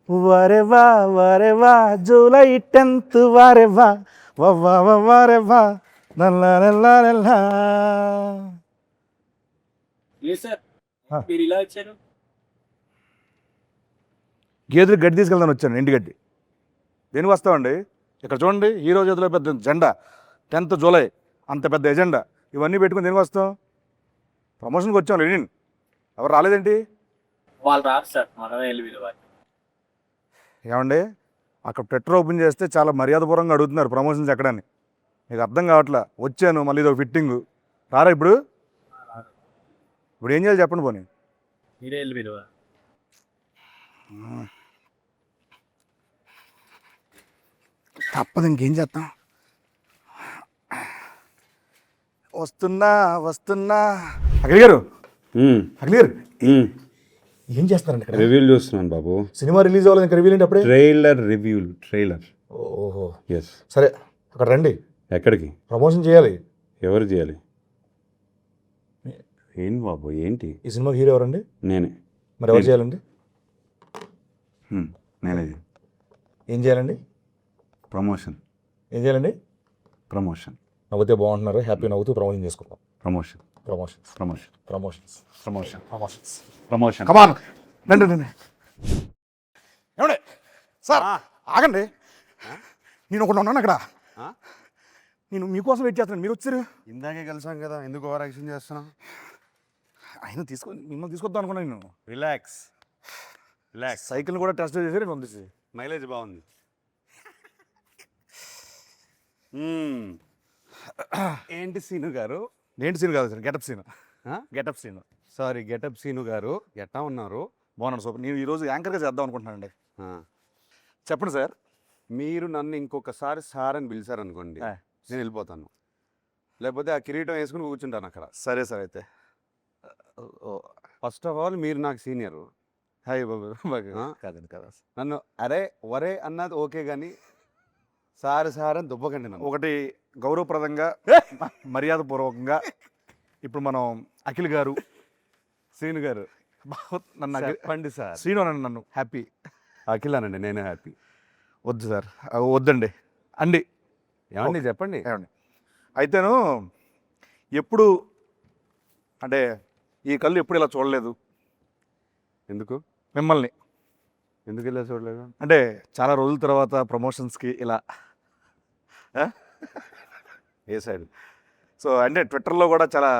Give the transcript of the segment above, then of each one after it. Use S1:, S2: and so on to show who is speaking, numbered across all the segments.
S1: వరే వా July 10th వరే వా వరే వా నల్లా.
S2: లేదు సార్, మీరు ఇలా వచ్చారు.
S1: గేదెలు గడ్డి తీసుకెళ్దాను వచ్చాను, ఇంటి గడ్డి. దేనికి వస్తామండి? ఇక్కడ చూడండి, హీరో చేతిలో పెద్ద జెండా, 10th జూలై అంత పెద్ద ఎజెండా, ఇవన్నీ పెట్టుకుని దేనికి వస్తాం? ప్రమోషన్కి వచ్చాం. లెనిన్ ఎవరు రాలేదేంటి?
S2: వాళ్ళు రారు సార్, మనమే వెళ్ళి పిలవాలి.
S1: ఏమండి, అక్కడ ట్విట్టర్ ఓపెన్ చేస్తే చాలా మర్యాదపూర్వకంగా అడుగుతున్నారు ప్రమోషన్స్ ఎక్కడని. మీకు అర్థం కావట్లా. వచ్చాను, మళ్ళీ ఇదో ఫిట్టింగ్. రారా ఇప్పుడు? ఇప్పుడు ఏం చేయాలి చెప్పండి పోనీ.
S2: మీరే వెళ్ళి పిలవాలి.
S1: తప్పదు, ఇంకేం చేస్తాం. వస్తున్నా వస్తున్నా. అఖిల్ గారు, అఖిల్ గారు ఏం చేస్తున్నారండి ఇక్కడ?
S3: రివ్యూలు చూస్తున్నాను బాబు.
S1: సినిమా రిలీజ్ అవ్వాలి, ఇంకా రివ్యూ ఏంటి అప్పుడే?
S3: ట్రైలర్.
S1: ఓహో,
S3: ఎస్.
S1: సరే అక్కడ రండి.
S3: ఎక్కడికి?
S1: ప్రమోషన్ చేయాలి.
S3: ఎవరు చేయాలి? ఏంటి బాబు, ఏంటి?
S1: ఈ సినిమాకి హీరో ఎవరండి?
S3: నేనే.
S1: మరి ఎవరు చేయాలండి?
S3: నేనే.
S1: ఏం చేయాలండి?
S3: ప్రమోషన్.
S1: ఏం చేయాలండి?
S3: ప్రమోషన్.
S1: నవ్వుతే బాగుంటున్నారు, హ్యాపీ నవ్వుతూ ప్రమోషన్ చేసుకుందాం.
S3: Promotion.
S1: Promotions
S3: promotion.
S1: Promotions
S3: promotion.
S1: Promotions
S3: promotion.
S1: Come on, రండి రండి. ఏమండి సార్, ఆగండి. నేను ఒకటి ఉన్నాను అక్కడ. నేను మీకోసం వెయిట్ చేస్తున్నాను, మీరు వచ్చారు.
S3: ఇందాకే కలిసాం కదా, ఎందుకు ఓవర్ యాక్షన్ చేస్తున్నావు?
S1: ఆయన మిమ్మల్ని తీసుకొద్దాం అనుకున్నాను నేను.
S3: రిలాక్స్.
S1: సైకిల్ని కూడా టెస్ట్ చేసి పంపించి.
S3: మైలేజ్ బాగుంది. ఏంటి సీను గారు?
S1: ఏంటి సీన్ కాదు sir, getup scene. Getup scene.
S3: Sorry, getup Seenu గారు. ఎట్టా ఉన్నారు?
S1: బాగున్నాను సూపర్. నేను ఈరోజు యాంకర్గా చేద్దాం అనుకుంటున్నానండి. చెప్పండి సార్.
S3: మీరు నన్ను ఇంకొకసారి సార్ అని పిలిచారనుకోండి, నేను వెళ్ళిపోతాను. లేకపోతే ఆ కిరీటం వేసుకుని కూర్చుంటాను అక్కడ.
S1: సరే సార్. అయితే
S3: ఫస్ట్ ఆఫ్ ఆల్ మీరు నాకు సీనియర్.
S1: హాయ్ బాబు. కాదండి కదా,
S3: నన్ను అరే వరే అన్నది ఓకే, కానీ సార్ అని దుబ్బకండి నన్ను.
S1: ఒకటి గౌరవప్రదంగా మర్యాదపూర్వకంగా ఇప్పుడు మనం అఖిల్ గారు,
S3: సీను గారు
S1: నన్ను
S3: చెప్పండి సార్.
S1: శ్రీను అనండి, నన్ను హ్యాపీ.
S3: అఖిల్ అనండి, నేనే హ్యాపీ.
S1: వద్దు సార్, వద్దండి అండి.
S3: ఏమండి చెప్పండి.
S1: ఏమండి అయితేను ఎప్పుడు అంటే ఈ కళ్ళు ఎప్పుడు ఇలా చూడలేదు.
S3: ఎందుకు
S1: మిమ్మల్ని
S3: ఎందుకు ఇలా చూడలేదు?
S1: అంటే చాలా రోజుల తర్వాత ప్రమోషన్స్కి ఇలా
S3: ఏ సైడ్?
S1: సో అంటే ట్విట్టర్లో కూడా చాలా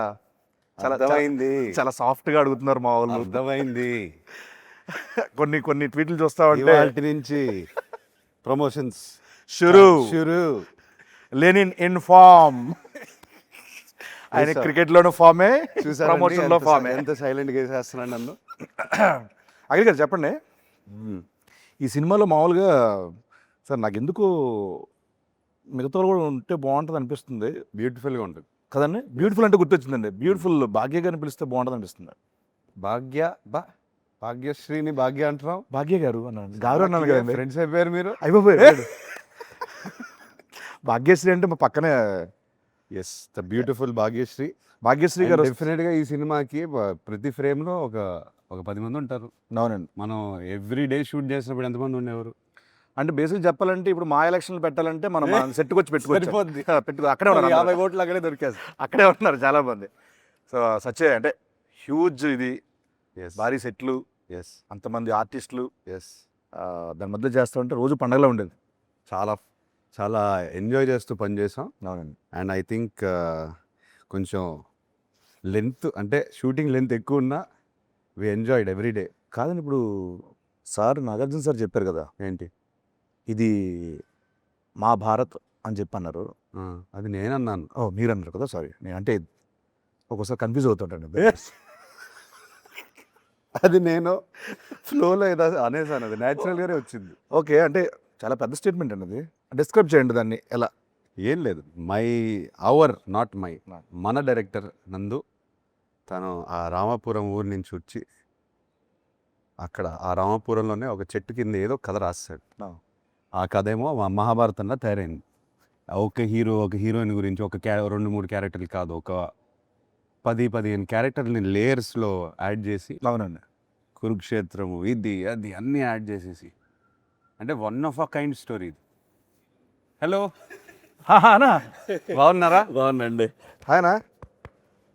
S1: చాలా
S3: అర్థమైంది.
S1: చాలా సాఫ్ట్గా అడుగుతున్నారు మా వాళ్ళు.
S3: అర్థమైంది.
S1: కొన్ని ట్వీట్లు చూస్తా ఉంటే
S3: వాటి నుంచి ప్రమోషన్స్
S1: షురు లెనిన్ ఇన్ ఫామ్. ఆయన క్రికెట్లోనూ ఫామే, ప్రమోషన్లో ఫామే.
S3: ఎంత సైలెంట్గా వేసేస్తున్నాడు నన్ను.
S1: అఖిల్ గారు చెప్పండి, ఈ సినిమాలో మామూలుగా సార్ నాకు ఎందుకు మిగతా కూడా ఉంటే బాగుంటుంది అనిపిస్తుంది.
S3: బ్యూటిఫుల్గా ఉంటుంది
S1: కదండి. బ్యూటిఫుల్ అంటే గుర్తొచ్చిందండి, బ్యూటిఫుల్ భాగ్య గారిని పిలిస్తే బాగుంటుంది అనిపిస్తుంది.
S3: భాగ్యశ్రీని భాగ్య అంటున్నావు?
S1: భాగ్య గారు అన్నాను, గారు అన్నాను కదండి.
S3: ఫ్రెండ్స్ అయిపోయారు మీరు.
S1: అయిపోయారు. భాగ్యశ్రీ అంటే మా పక్కనే.
S3: Yes, the beautiful Bhagyashree.
S1: Bhagyashree గారు
S3: డెఫినెట్గా ఈ సినిమాకి ప్రతి ఫ్రేమ్లో ఒక 10 మంది ఉంటారు.
S1: అవునండి.
S3: మనం ఎవ్రీ డే షూట్ చేసినప్పుడు ఎంతమంది ఉండేవారు?
S1: అంటే బేసిక్ చెప్పాలంటే ఇప్పుడు మా ఎలక్షన్లు పెట్టాలంటే మనం సెట్కి వచ్చి పెట్టుకో అక్కడే ఉన్నారు.
S3: 50 ఓట్లు అక్కడే దొరికారు.
S1: అక్కడే ఉన్నారు చాలా మంది. సో సచ్చే అంటే హ్యూజ్ ఇది, భారీ సెట్లు, అంతమంది ఆర్టిస్టులు, దాని మధ్య చేస్తూ ఉంటే రోజు పండగలో ఉండేది.
S3: చాలా ఎంజాయ్ చేస్తూ పనిచేసాం.
S1: అవునండి.
S3: అండ్ ఐ థింక్ కొంచెం లెంత్ అంటే షూటింగ్ లెంత్ ఎక్కువ ఉన్నా వి ఎంజాయ్డ్ ఎవ్రీ డే.
S1: కాదండి, ఇప్పుడు సార్ నాగార్జున సార్ చెప్పారు కదా,
S3: ఏంటి
S1: ఇది మా భారత్ అని చెప్పి అన్నారు.
S3: అది నేనన్నాను.
S1: మీరు అన్నారు కదా, సారీ. నేను అంటే ఒక్కోసారి కన్ఫ్యూజ్ అవుతుంటాను.
S3: అది నేను ఫ్లోలో ఏదో అనేసాను, అది న్యాచురల్గానే వచ్చింది.
S1: ఓకే, అంటే చాలా పెద్ద స్టేట్మెంట్ అండి అది. డిస్క్రైబ్ చేయండి దాన్ని ఎలా.
S3: ఏం లేదు, మన డైరెక్టర్ నందు తను ఆ రామాపురం ఊరి నుంచి వచ్చి అక్కడ ఆ రామాపురంలోనే ఒక చెట్టు కింద ఏదో కథ రాస్తాడు. ఆ కథ ఏమో మహాభారతంలో తయారైంది. ఒక హీరోయిన్ గురించి 2-3 క్యారెక్టర్లు కాదు, ఒక 10-15 క్యారెక్టర్ని లేయర్స్లో యాడ్ చేసి,
S1: అవునండి,
S3: కురుక్షేత్రము ఇది అది అన్నీ యాడ్ చేసేసి అంటే one of a kind story. Hello,
S1: అనా
S3: బాగున్నారా?
S2: బాగుందండి.
S1: ఆయన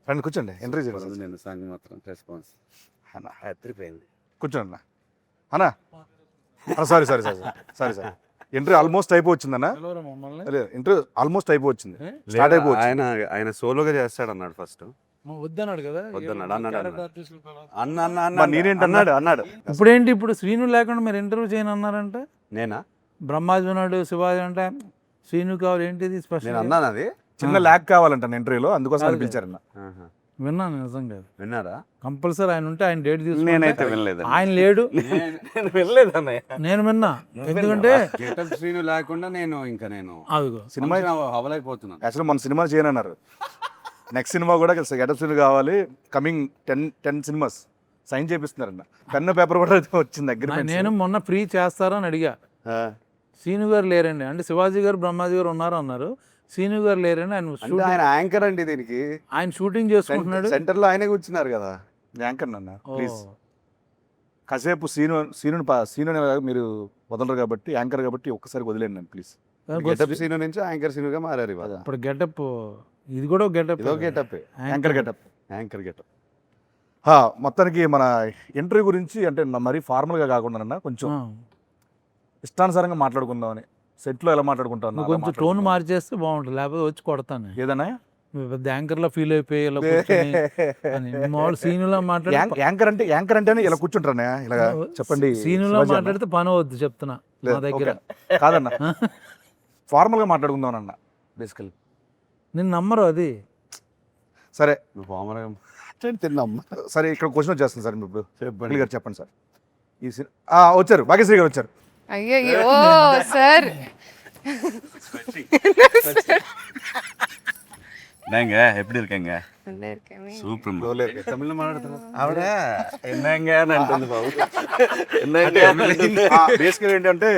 S1: రండి కూర్చోండి, ఎంట్రీ చేయండి.
S3: నేను సాంగ్ మాత్రం రెస్పాన్స్
S1: అన్నా
S3: ఎత్తిపోయింది.
S1: కూర్చోండి అన్నా. Sorry sorry sorry sorry sir, entry almost అయిపోవచ్చిందన్నా. ఇంటర్వ్యూ ఆల్మోస్ట్ అయిపోవచ్చింది, స్టార్ట్ అయిపోవచ్చు.
S3: ఆయన సోలోగా చేస్తాడు అన్నాడు ఫస్ట్.
S4: వద్దన్నాడు కదా.
S3: వద్దన్నాడు, అన్నాడు అన్న అన్న అన్న
S1: మరి నేనేంటి
S3: అన్నాడు అన్నాడు.
S4: ఇప్పుడేంటి ఇప్పుడు శ్రీను లేకుండా మీరు ఇంటర్వ్యూ చేయను అన్నారంటే,
S3: నేనా?
S4: బ్రహ్మాజీ ఉన్నాడు, శివాజీ అంటే శ్రీను కావాలి ఏంటిది
S3: నేను
S4: స్పెషల్?
S3: అన్నాను అది.
S1: చిన్న ల్యాక్ కావాలంట ఇంటర్వ్యూలో, అందుకోసం అని పిలిచారన్న.
S3: ఆహా.
S4: విన్నాను నిజంగా.
S3: విన్నారా?
S4: కంపల్సరీ ఆయన ఉంటే ఆయన డేట్
S3: నేనైతే
S4: తీసుకుంటే.
S3: వినలేదు.
S4: ఆయన లేడు,
S2: నేను వెళ్ళలేదు అన్నయ్య.
S4: నేను విన్నా. ఎందుకంటే
S3: గెటప్ శ్రీను లేకుండా నేను
S4: అదిగో
S1: సినిమా
S3: అవలేకపోతున్నాను.
S1: యాక్చువల్లీ మన సినిమా చేయనన్నారు. నెక్స్ట్ సినిమా కూడా గెటప్ సీన్ కావాలి, కమింగ్ 10 సినిమాస్ సైన్ చేపిస్తున్నారన్న. పెన్ పేపర్ కూడా వచ్చింది దగ్గర.
S4: నేను మొన్న ఫ్రీ చేస్తారని అడిగా. శ్రీను గారు లేరండి అంటే, శివాజీ గారు బ్రహ్మాజీ గారు ఉన్నారు అన్నారు. శ్రీను గారు లేరండి, ఆయన
S3: అంటే
S4: షూటింగ్
S3: ఆయన యాంకర్ అండి దీనికి.
S4: ఆయన షూటింగ్ చేసుకుంటున్నాడు.
S3: సెంటర్ లో ఆయనే కూర్చున్నారు కదా.
S1: యాంకర్ అన్న
S4: ఓ.
S1: ప్లీజ్ కాసేపు సీను మీరు వదలరు కాబట్టి, యాంకర్ కాబట్టి ఒక్కసారి వదిలేండి నన్ను ప్లీజ్.
S3: గెటప్ సీను నుంచి యాంకర్ సీనుగా మారారు ఇవాళ.
S4: ఇప్పుడు గెటప్, ఇది కూడా గెటప్.
S3: ఇదో getup,
S1: anchor getup.
S3: Anchor getup.
S1: మొత్తానికి మన ఇంటర్వ్యూ గురించి అంటే మరీ ఫార్మల్గా కాకుండా అన్న, కొంచెం ఇష్టానుసారంగా మాట్లాడుకుందామని. సెట్లో ఎలా మాట్లాడుకుంటాను
S4: నువ్వు కొంచెం టోన్ మార్చేస్తే బాగుంటుంది, లేకపోతే వచ్చి కొడతాను.
S1: ఏదన్నా
S4: నువ్వు పెద్ద యాంకర్ లో ఫీల్ అయిపోయి ఇలా కూర్చొని అని. మామూలు సీనులా మాట్లాడి
S1: యాంకర్ అంటేనే ఇలా కూర్చుంటారా ఇలా చెప్పండి.
S4: సీనులా
S1: శివాజీ అన్న.
S4: మాట్లాడితే పని అవద్దు చెప్తున్నా
S1: లేదు,
S4: నా దగ్గర.
S1: ఓకే. కాదన్న ఫార్మల్గా మాట్లాడుకుందాం అన్న బేసికల్.
S4: నిన్ను నమ్మరు అది.
S1: సరే
S3: నువ్వు పామరం తిన్నాం.
S1: సరే, ఇక్కడ క్వశ్చన్ వచ్చేస్తుంది సార్. మీరు
S3: చెప్పండి.
S1: గారు చెప్పండి సార్. ఈ వచ్చారు, భాగ్యశ్రీ గారు వచ్చారు.
S5: ஐயோ சார்
S6: என்னங்க எப்படி இருக்கீங்க?
S5: நல்லா இருக்கேன்.
S6: சூப்பர்.
S3: తమిళ మాట్లాడుతున్నా
S6: ఆవిడ என்னங்க అని అంటుంది బాబు.
S1: బేసికల్ ఏంటంటే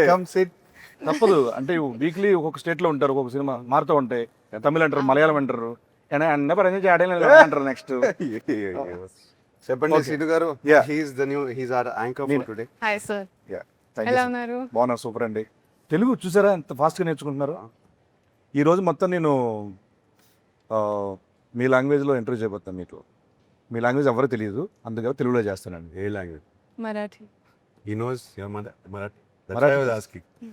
S1: తప్పదు అంటే, వీక్లీ ఒక్కొక్క స్టేట్ లో ఉంటారు, ఒక్కొక్క సినిమా మారుతూ ఉంటాయి. తమిళ అంటారు, మలయాళం అంటారు, అన్నపర్ ఎంజాయ్ చేయడం అంటారు. నెక్స్ట్
S3: చెప్పండి సీను గారు.
S1: Yeah.
S3: He's our anchor for today.
S5: Hi sir, ఎలా ఉన్నారు?
S1: బాగున్నారు, సూపర్ అండి. తెలుగు చూసారా ఎంత ఫాస్ట్గా నేర్చుకుంటున్నారు? ఈరోజు మొత్తం నేను మీ లాంగ్వేజ్లో ఇంటర్వ్యూ చేయబోతాను. మీకు మీ లాంగ్వేజ్ ఎవరో తెలియదు, అందుకని తెలుగులో చేస్తానండి.
S3: ఏ language?
S5: Marathi.
S3: He knows your mother Marathi.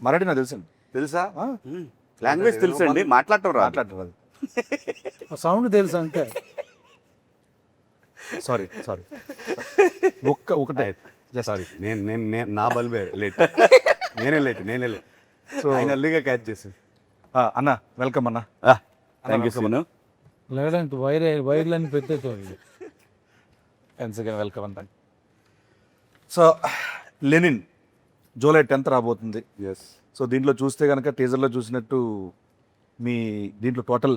S1: Marathi నాకు తెలుసండి.
S3: తెలుసా?
S6: లాంగ్వేజ్ తెలుసండి, మాట్లాడటం రాదు.
S1: మాట్లాడటం
S4: సౌండ్ తెలుసు అంటే.
S1: సారీ ఒకటే
S3: సారీ, నేను నా బల్బే లేట్. నేనే లేట్. సో ఆయన అల్లిగా క్యాచ్ చేసి.
S1: అన్న వెల్కమ్ అన్న.
S6: Thank you Seenu.
S4: లేదంటే వైర్లని పెట్టేది.
S1: వెల్కమ్ అంత. సో లెనిన్ జూలై 10th రాబోతుంది.
S3: ఎస్.
S1: సో దీంట్లో చూస్తే కనుక టీజర్లో చూసినట్టు మీ దీంట్లో టోటల్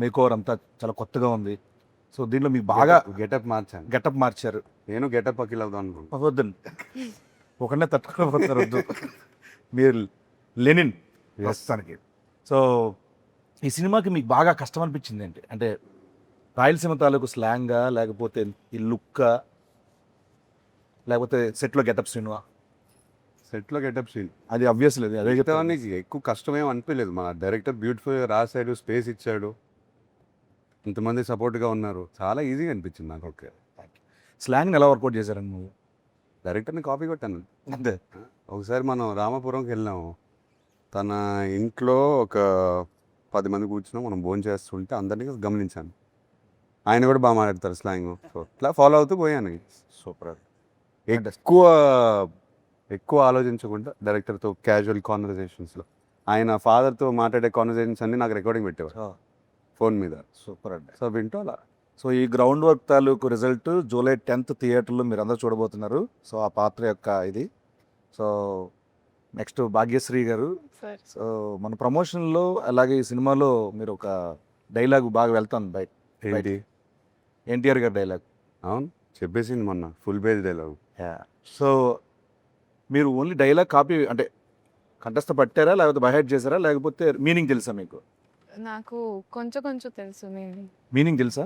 S1: మేకోవర్ అంతా చాలా కొత్తగా ఉంది. సో దీంట్లో మీకు బాగా
S3: గెటప్ మార్చాను.
S1: గెటప్ మార్చారు.
S3: నేను గెటప్ అఖిల్ అవుదాం అనుకుంటున్నాను.
S1: వద్దండి, ఒకనే తట్టుకోకపోతారు, వద్దు. మీరు లెనిన్ ప్రస్తుతానికి. సో ఈ సినిమాకి మీకు బాగా కష్టం అనిపించింది ఏంటి? అంటే రాయలసీమ తాలూకు స్లాంగా, లేకపోతే ఈ లుక్కా, లేకపోతే సెట్లో గెటప్ సినిమా?
S3: సెట్లో గెటప్ సీన్
S1: అది అబ్వియస్ లేదు, అదే చెప్తాను.
S3: చెప్తానికి ఎక్కువ కష్టమేం అనిపించలేదు. మన డైరెక్టర్ బ్యూటిఫుల్గా రాశాడు, స్పేస్ ఇచ్చాడు, ఇంతమంది సపోర్ట్గా ఉన్నారు. చాలా ఈజీగా అనిపించింది నాకు. ఓకే,
S1: స్లాంగ్ని ఎలా వర్కౌట్ చేశారండి నువ్వు?
S3: డైరెక్టర్ని కాపీ కొట్టాను
S1: అంతే.
S3: ఒకసారి మనం రామాపురంకి వెళ్ళాము. తన ఇంట్లో ఒక 10 మంది కూర్చున్నాం, మనం భోజనం చేస్తుంటే అందరినీ గమనించాను. ఆయన కూడా బాగా మాట్లాడతారు స్లాంగ్. సో ఇట్లా ఫాలో అవుతూ పోయాను.
S1: సూపర్.
S3: ఎక్కువ ఆలోచించకుండా డైరెక్టర్తో క్యాజువల్ కాన్వర్జేషన్స్లో ఆయన ఫాదర్తో మాట్లాడే కాన్వర్జేషన్స్ అన్నీ నాకు రికార్డింగ్ పెట్టేవారు ఫోన్ మీద.
S1: సూపర్ అండి.
S3: సో వింటూ అలా.
S1: సో ఈ గ్రౌండ్ వర్క్ తాలూకు రిజల్ట్ జూలై 10th థియేటర్లో మీరు అందరూ చూడబోతున్నారు. సో ఆ పాత్ర యొక్క ఇది. సో నెక్స్ట్ భాగ్యశ్రీ గారు.
S5: సార్
S1: సో మన ప్రమోషన్లో అలాగే ఈ సినిమాలో మీరు ఒక డైలాగ్ బాగా వెళ్తాను బయట.
S3: ఏంటి?
S1: ఎన్టీఆర్ గారి డైలాగ్.
S3: అవును, చెప్పేసింది మొన్న ఫుల్ పేజ్ డైలాగ్.
S1: సో మీరు ఓన్లీ డైలాగ్ కాపీ అంటే కంఠస్థ పట్టారా, లేకపోతే బైహైడ్ చేశారా, లేకపోతే మీనింగ్ తెలుసా మీకు?
S5: నాకు కొంచెం తెలుసు.
S1: మీనింగ్ తెలుసా?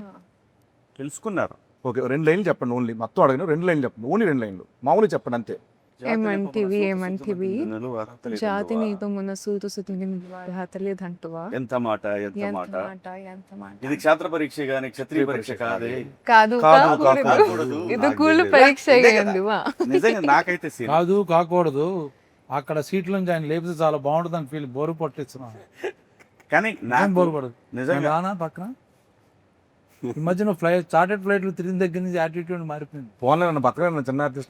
S6: తెలుసుకున్నారు.
S1: ఓకే, 2 లైన్లు చెప్పండి ఓన్లీ. మొత్తం అడగను, 2 లైన్లు చెప్పండి. ఓన్లీ 2 లైన్లు మామూలుగా చెప్పండి అంతే.
S5: ఏమంటివి ఏమంటివి జాతి నీతో మొన్న సూతు సుతిని తెలియదంటువా
S6: ఎంత మాట ఎంత
S5: ఎంత
S6: మాట
S5: మాట ఎంత మాట
S6: ఇది క్షేత్ర పరీక్ష గాని క్షత్రియ పరీక్ష కాదే
S5: కాదు
S1: కాదు,
S6: కాకూడదు.
S5: ఇది కూలు పరీక్ష
S6: ఇదే కదా.
S5: అయ్యిందివా
S6: నిజంగా నాకైతే సీన్
S4: కాదు కాకూడదు అక్కడ సీట్ల నుంచి ఆయన లేపితే చాలా బాగుంటుంది అని ఫీల్ బోరు పట్టిస్తున్నాను
S6: కానీ
S4: ఏం
S6: నాకు
S4: బోరు పడదు
S6: నిజంగా
S4: నేను రానా పక్కన ఈ మధ్యన చార్టెడ్ ఫ్లైట్లు తిరిగిన దగ్గర నుంచి యాటిట్యూడ్ మారిపోయింది
S1: పోన్లే నన్ను పక్కన చిన్న ఆర్టిస్ట్